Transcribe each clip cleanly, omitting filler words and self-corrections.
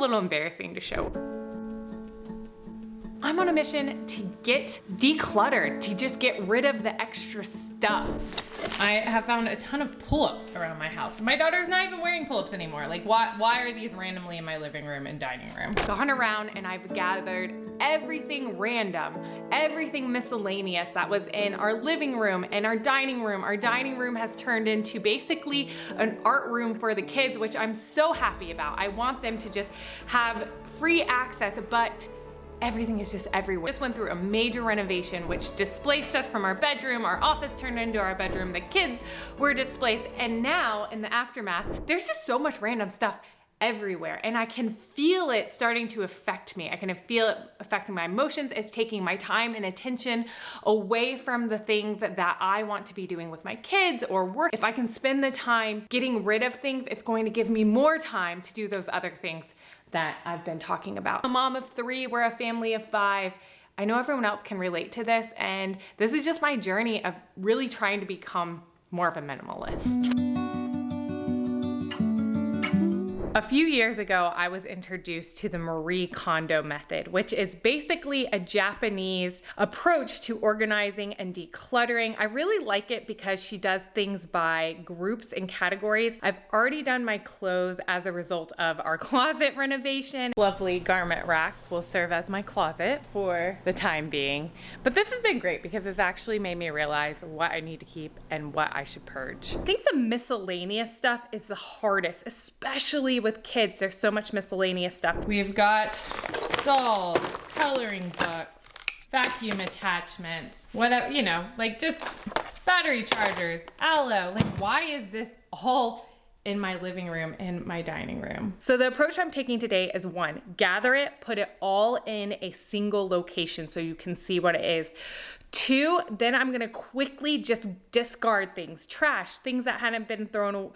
little embarrassing to show. I'm on a mission to get decluttered, to just get rid of the extra stuff. I have found a ton of pull-ups around my house. My daughter's not even wearing pull-ups anymore. Like, why are these randomly in my living room and dining room? So I hunt around and I've gathered everything random, everything miscellaneous that was in our living room and our dining room. Our dining room has turned into basically an art room for the kids, which I'm so happy about. I want them to just have free access, but everything is just everywhere. Just went through a major renovation, which displaced us from our bedroom. Our office turned into our bedroom. The kids were displaced. And now in the aftermath, there's just so much random stuff everywhere. And I can feel it starting to affect me. I can feel it affecting my emotions. It's taking my time and attention away from the things that I want to be doing with my kids or work. If I can spend the time getting rid of things, it's going to give me more time to do those other things that I've been talking about. I'm a mom of 3, we're a family of 5. I know everyone else can relate to this, and this is just my journey of really trying to become more of a minimalist. A few years ago, I was introduced to the Marie Kondo method, which is basically a Japanese approach to organizing and decluttering. I really like it because she does things by groups and categories. I've already done my clothes as a result of our closet renovation. Lovely garment rack will serve as my closet for the time being. But this has been great because it's actually made me realize what I need to keep and what I should purge. I think the miscellaneous stuff is the hardest, especially with kids. There's so much miscellaneous stuff. We've got dolls, coloring books, vacuum attachments, whatever, you know, like just battery chargers, aloe. Like, why is this all in my living room and my dining room? So the approach I'm taking today is 1, gather it, put it all in a single location so you can see what it is. 2, then I'm gonna quickly just discard things, trash, things that hadn't been thrown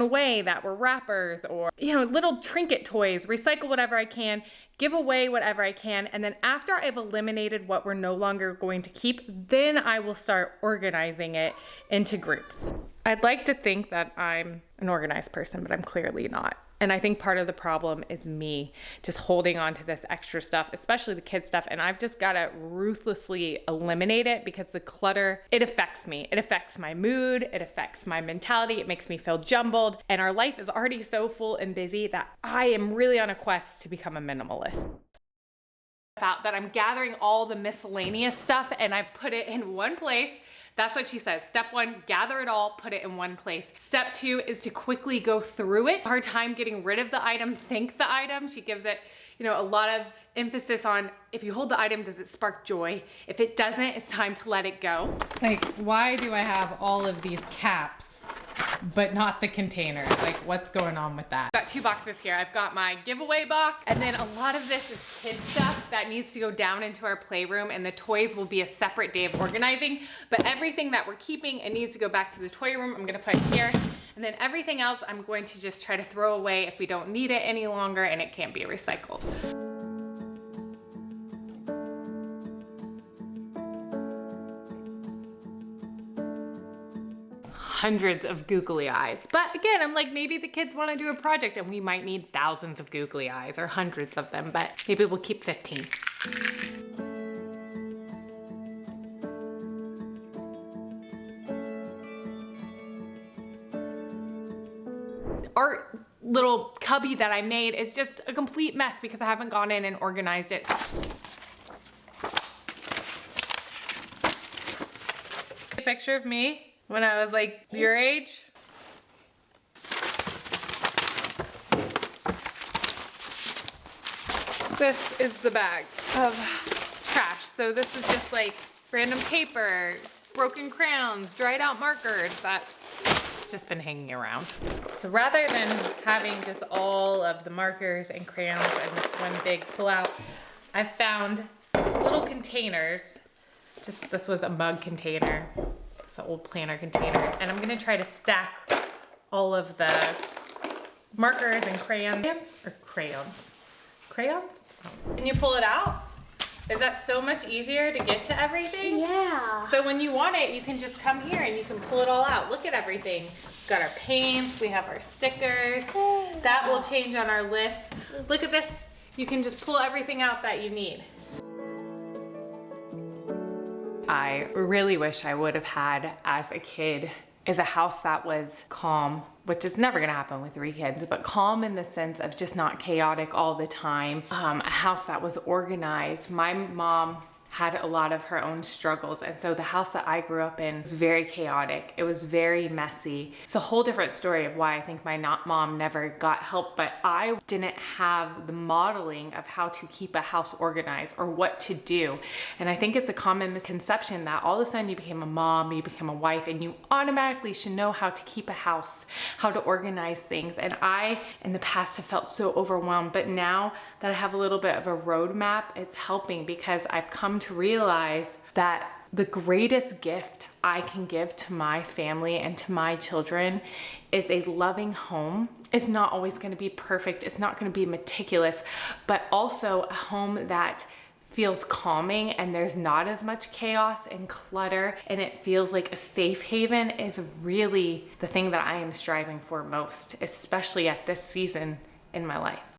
away that were wrappers or, little trinket toys, recycle whatever I can, give away whatever I can. And then after I've eliminated what we're no longer going to keep, then I will start organizing it into groups. I'd like to think that I'm an organized person, but I'm clearly not. And I think part of the problem is me just holding on to this extra stuff, especially the kid stuff. And I've just got to ruthlessly eliminate it because the clutter, it affects me. It affects my mood. It affects my mentality. It makes me feel jumbled. And our life is already so full and busy that I am really on a quest to become a minimalist. Out that I'm gathering all the miscellaneous stuff and I put it in one place. That's what she says. Step 1, gather it all, put it in one place. Step 2 is to quickly go through it. Hard time getting rid of the item, think the item. She gives it, a lot of emphasis on if you hold the item, does it spark joy? If it doesn't, it's time to let it go. Like, why do I have all of these caps but not the containers? Like, what's going on with that? Got 2 boxes here. I've got my giveaway box, and then a lot of this is kid stuff that needs to go down into our playroom, and the toys will be a separate day of organizing. But everything that we're keeping, it needs to go back to the toy room. I'm gonna put it here. And then everything else, I'm going to just try to throw away if we don't need it any longer and it can't be recycled. Hundreds of googly eyes. But again, I'm like, maybe the kids want to do a project and we might need thousands of googly eyes or hundreds of them, but maybe we'll keep 15. Our little cubby that I made is just a complete mess because I haven't gone in and organized it. A picture of me when I was like your age. This is the bag of trash. So this is just like random paper, broken crayons, dried out markers that just been hanging around. So rather than having just all of the markers and crayons in this one big pullout, I've found little containers. This was a mug container. It's an old planner container. And I'm gonna try to stack all of the markers and crayons, or crayons. Crayons? Oh. Can you pull it out? Is that so much easier to get to everything? Yeah. So when you want it, you can just come here and you can pull it all out. Look at everything. We've got our paints, we have our stickers. That will change on our list. Look at this. You can just pull everything out that you need. I really wish I would have had, as a kid, is a house that was calm, which is never gonna happen with 3 kids, but calm in the sense of just not chaotic all the time. A house that was organized. My mom had a lot of her own struggles, and so the house that I grew up in was very chaotic. It was very messy. It's a whole different story of why I think my mom never got help, but I didn't have the modeling of how to keep a house organized or what to do. And I think it's a common misconception that all of a sudden you became a mom, you become a wife, and you automatically should know how to keep a house, how to organize things. And I, in the past, have felt so overwhelmed, but now that I have a little bit of a roadmap, it's helping because I've come to realize that the greatest gift I can give to my family and to my children is a loving home. It's not always going to be perfect. It's not going to be meticulous, but also a home that feels calming and there's not as much chaos and clutter, and it feels like a safe haven is really the thing that I am striving for most, especially at this season in my life.